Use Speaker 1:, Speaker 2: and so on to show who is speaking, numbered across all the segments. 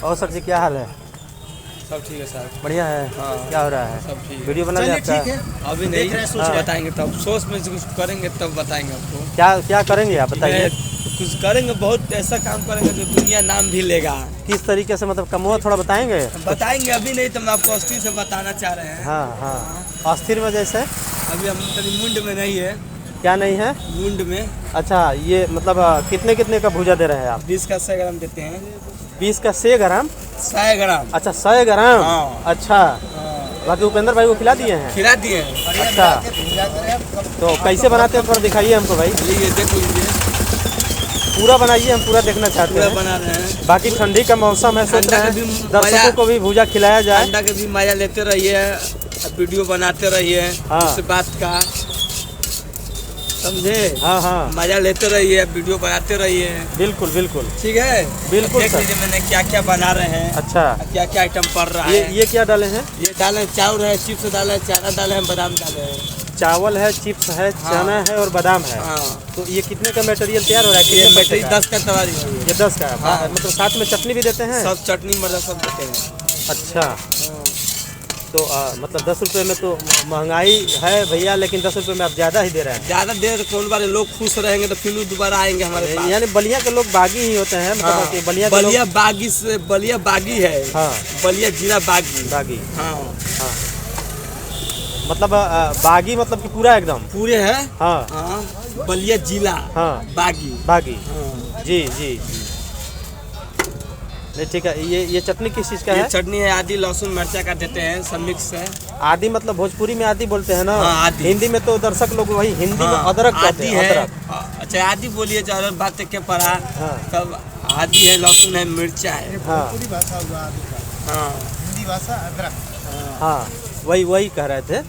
Speaker 1: और सर जी क्या हाल है?
Speaker 2: सब ठीक है सर।
Speaker 1: बढ़िया है।
Speaker 2: हाँ।
Speaker 1: क्या हो रहा है?
Speaker 2: सब ठीक है।
Speaker 1: वीडियो बना लिया आपका?
Speaker 2: अभी नहीं बताएंगे, तब सोच में कुछ करेंगे तब बताएंगे आपको।
Speaker 1: क्या क्या करेंगे आप बताइए?
Speaker 2: कुछ करेंगे, बहुत ऐसा काम करेंगे जो दुनिया नाम भी लेगा।
Speaker 1: किस तरीके से, मतलब कमोआ थोड़ा बताएंगे?
Speaker 2: बताएंगे, अभी नहीं तो हम आपको अस्थिर से बताना चाह रहे हैं।
Speaker 1: हाँ हाँ, अस्थिर में जैसे?
Speaker 2: अभी हम मुंड में नहीं है।
Speaker 1: क्या नहीं है?
Speaker 2: मुंड में।
Speaker 1: अच्छा, ये मतलब कितने कितने का भूजा दे रहे हैं आप?
Speaker 2: 20 का 100 ग्राम देते हैं।
Speaker 1: 20 का 100 ग्राम?
Speaker 2: 100 ग्राम।
Speaker 1: अच्छा 100 ग्राम।
Speaker 2: हाँ।
Speaker 1: अच्छा, बाकी उपेंद्र भाई को खिला दिए हैं?
Speaker 2: खिला दिए हैं।
Speaker 1: अच्छा, तो कैसे बनाते हैं थोड़ा दिखाइए हमको भाई।
Speaker 2: ये देख लीजिए,
Speaker 1: पूरा बनाइए, हम पूरा देखना चाहते
Speaker 2: पूरा
Speaker 1: हैं।
Speaker 2: बना रहे हैं।
Speaker 1: बाकी ठंडी का मौसम है, सोच
Speaker 2: ठंडा
Speaker 1: रहे
Speaker 2: का
Speaker 1: हैं
Speaker 2: भी
Speaker 1: दर्शकों
Speaker 2: मजा-
Speaker 1: को भी भूजा खिलाया जाए।
Speaker 2: अंडा के भी मजा लेते रहिए, वीडियो बनाते रहिए।
Speaker 1: हाँ।
Speaker 2: इस बात का समझे?
Speaker 1: हाँ हाँ,
Speaker 2: मजा लेते रहिए, वीडियो बनाते रहिए।
Speaker 1: बिल्कुल बिल्कुल
Speaker 2: ठीक है,
Speaker 1: बिल्कुल
Speaker 2: देख
Speaker 1: सर।
Speaker 2: लीजिए मैंने क्या क्या बना रहे हैं।
Speaker 1: अच्छा,
Speaker 2: क्या क्या आइटम पड़ रहा
Speaker 1: ये
Speaker 2: है।
Speaker 1: ये क्या डाले हैं?
Speaker 2: ये डाले चावल है, चिप्स डाले, चारा डाले हैं, बादाम डाले हैं।
Speaker 1: चावल है, चिप्स है, चना है और बादाम है।
Speaker 2: हाँ।
Speaker 1: तो ये कितने का मटेरियल तैयार हो रहा है?
Speaker 2: ये
Speaker 1: कितने पैसे का?
Speaker 2: 10 का तवारी है।
Speaker 1: ये 10 का है।
Speaker 2: हाँ।
Speaker 1: मतलब साथ में चटनी भी देते हैं?
Speaker 2: सब चटनी मर्दा सब देते हैं।
Speaker 1: अच्छा, तो मतलब 10 रुपये में तो महंगाई है भैया, लेकिन 10 रुपये में आप ज़्यादा ही दे रहे हैं।
Speaker 2: ज्यादा देर कौन बारे लोग खुश रहेंगे तो फिर दोबारा आएंगे हमारे पास।
Speaker 1: यानी बलिया के लोग बागी ही होते हैं, मतलब
Speaker 2: हाँ।
Speaker 1: कि बलिया के लोग
Speaker 2: बलिया बागी से बलिया बागी है।
Speaker 1: हाँ,
Speaker 2: बलिया जिला बागी।
Speaker 1: बागी।
Speaker 2: हाँ,
Speaker 1: हाँ, मतलब बागी मतलब कि पूरा एकदम
Speaker 2: पूरे है।
Speaker 1: हाँ
Speaker 2: हाँ, बलिया जिला।
Speaker 1: हाँ,
Speaker 2: बागी।
Speaker 1: बागी।
Speaker 2: हाँ।
Speaker 1: जी जी जी, नहीं ठीक है। ये चटनी किस चीज़ का
Speaker 2: ये
Speaker 1: है?
Speaker 2: चटनी है, आदि लहसुन मिर्चा का देते हैं, सब मिक्स है।
Speaker 1: आदि मतलब भोजपुरी में आदि बोलते हैं ना?
Speaker 2: हाँ, आदि।
Speaker 1: हिंदी में तो दर्शक लोग वही हिंदी में अदरक कहते
Speaker 2: आदि
Speaker 1: हैं।
Speaker 2: है।
Speaker 1: अदरक।
Speaker 2: अच्छा, आदि बोलिए, जो बात के पड़ा।
Speaker 1: हाँ।
Speaker 2: सब आदि है, लहसुन है, मिर्चा है।
Speaker 1: हाँ
Speaker 3: भाषा हुआ आदि का।
Speaker 2: हाँ।
Speaker 3: हिंदी भाषा अदरक।
Speaker 1: हाँ, वही कह रहे थे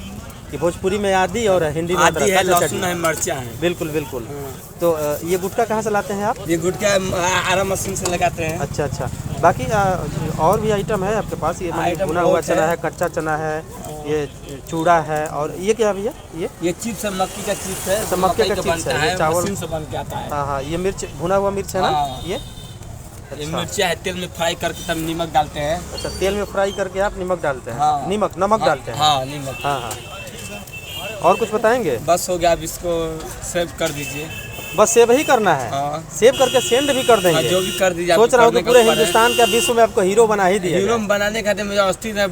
Speaker 1: कि भोजपुरी में आदि और हिंदी में
Speaker 2: आदि
Speaker 1: अदरक
Speaker 2: है,
Speaker 1: का
Speaker 2: लहसुन
Speaker 1: चटनी।
Speaker 2: है, मिर्चा है।
Speaker 1: बिल्कुल बिल्कुल।
Speaker 2: हाँ।
Speaker 1: तो ये गुटखा कहाँ से लाते हैं आप?
Speaker 2: ये गुटखा आरा मशीन से लगाते हैं।
Speaker 1: अच्छा अच्छा, बाकी और भी आइटम है आपके पास? ये
Speaker 2: आइटम
Speaker 1: भुना हुआ
Speaker 2: बहुत
Speaker 1: चना
Speaker 2: है।
Speaker 1: है, कच्चा चना है, ये चूड़ा है, और ये क्या भैया? ये
Speaker 2: चिप्स है, मक्की का चिप्स है।
Speaker 1: सब मक्के का
Speaker 2: का
Speaker 1: चिप्स
Speaker 2: बनता
Speaker 1: है, ये चावल
Speaker 2: मशीन से बन के आता है।
Speaker 1: हाँ हाँ, ये मिर्च, भुना हुआ मिर्च है ना?
Speaker 2: हाँ।
Speaker 1: ये
Speaker 2: ये
Speaker 1: अच्छा
Speaker 2: मिर्चा है, तेल में फ्राई करके तब नमक डालते हैं।
Speaker 1: अच्छा, तेल में फ्राई करके आप नमक डालते हैं?
Speaker 2: हाँ।
Speaker 1: नमक डालते हैं?
Speaker 2: हाँ, नमक।
Speaker 1: हाँ हाँ, और कुछ बताएंगे?
Speaker 2: बस हो गया, अब इसको सेव कर दीजिए।
Speaker 1: बस सेव ही करना है?
Speaker 2: हाँ।
Speaker 1: सेव करके सेंड भी कर
Speaker 2: हाँ,
Speaker 1: देंगे?
Speaker 2: जो भी कर दीजिए।
Speaker 1: सोच रहा हूँ कि पूरे
Speaker 2: करने का
Speaker 1: हिंदुस्तान का विश्व में आपको हीरो बना ही दिया
Speaker 2: हीरो
Speaker 1: जाए।
Speaker 2: बनाने खातिर मुझे अस्थिर है,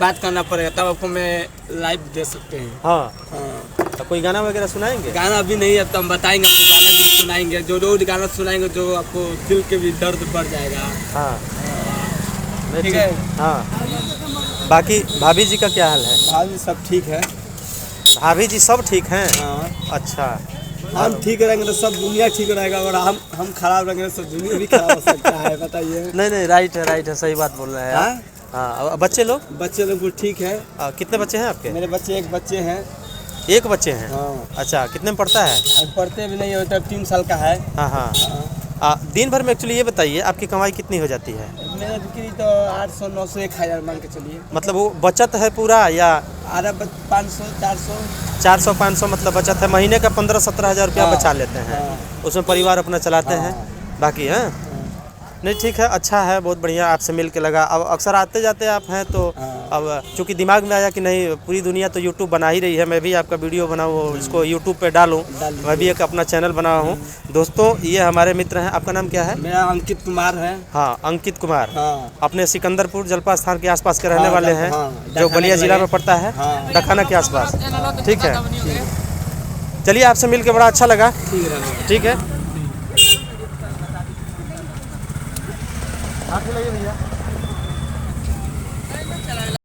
Speaker 2: बात करना पड़ेगा, तब आपको मैं लाइव दे सकते हैं।
Speaker 1: हाँ,
Speaker 2: हाँ।
Speaker 1: तो कोई गाना वगैरह सुनाएंगे?
Speaker 2: गाना अभी नहीं है, तो हम बताएंगे आपको, गाना भी सुनाएंगे। जो रोज गाना सुनाएंगे, जो आपको दिल के भी दर्द बढ़ जाएगा।
Speaker 1: हाँ, नहीं,
Speaker 2: ठीक है।
Speaker 1: हाँ, बाकी भाभी जी का क्या हाल है?
Speaker 2: भाभी सब ठीक है।
Speaker 1: भाभी जी सब ठीक हैं?
Speaker 2: हाँ,
Speaker 1: अच्छा,
Speaker 2: हम ठीक रहेंगे तो सब दुनिया ठीक रहेगा, और हम खराब रहेंगे तो सब दुनिया भी खराब हो सकता है। बताइए।
Speaker 1: नहीं, राइट है, सही बात बोल रहे हैं आप। हाँ, अब बच्चे लोग?
Speaker 2: बच्चे लोग ठीक है।
Speaker 1: कितने बच्चे हैं आपके?
Speaker 2: मेरे बच्चे एक बच्चे हैं।
Speaker 1: एक बच्चे हैं?
Speaker 2: हाँ।
Speaker 1: अच्छा, कितने में पढ़ता है?
Speaker 2: अब पढ़ते भी नहीं होता, 3 साल का है।
Speaker 1: हाँ हाँ, दिन भर में एक्चुअली ये बताइए आपकी कमाई कितनी हो जाती है?
Speaker 2: मेरा बिक्री तो 800 900 1000 मान के चलिए।
Speaker 1: मतलब वो बचत है पूरा, या
Speaker 2: आधा 500 400?
Speaker 1: 400-500 मतलब बचत है? महीने का 15-17 हज़ार रुपया
Speaker 2: हाँ।
Speaker 1: बचा लेते हैं,
Speaker 2: हाँ।
Speaker 1: उसमें परिवार अपना चलाते हैं।
Speaker 2: हाँ।
Speaker 1: बाकी है नहीं, ठीक है, अच्छा है, बहुत बढ़िया, आपसे मिल के लगा। अब अक्सर आते जाते आप हैं, तो
Speaker 2: हाँ।
Speaker 1: अब चूंकि दिमाग में आया कि नहीं, पूरी दुनिया तो यूट्यूब बना ही रही है, मैं भी आपका वीडियो बनाऊँ, इसको यूट्यूब पे डालूँ, मैं भी एक अपना चैनल बनाया हूँ। दोस्तों, ये हमारे मित्र हैं। आपका नाम क्या है?
Speaker 2: मेरा अंकित कुमार है।
Speaker 1: हाँ, अंकित कुमार।
Speaker 2: हाँ।
Speaker 1: अपने सिकंदरपुर जलपा स्थान के आसपास के रहने
Speaker 2: हाँ,
Speaker 1: वाले हैं,
Speaker 2: हाँ,
Speaker 1: जो
Speaker 2: डखाना
Speaker 1: बलिया
Speaker 2: के
Speaker 1: जिला
Speaker 2: लगे।
Speaker 1: में पड़ता है,
Speaker 2: हाँ।
Speaker 1: डखाना के आसपास। ठीक है, चलिए, आपसे मिल के बड़ा अच्छा लगा।
Speaker 2: ठीक है।
Speaker 1: ठीक है, हाथ मिलाइए भैया।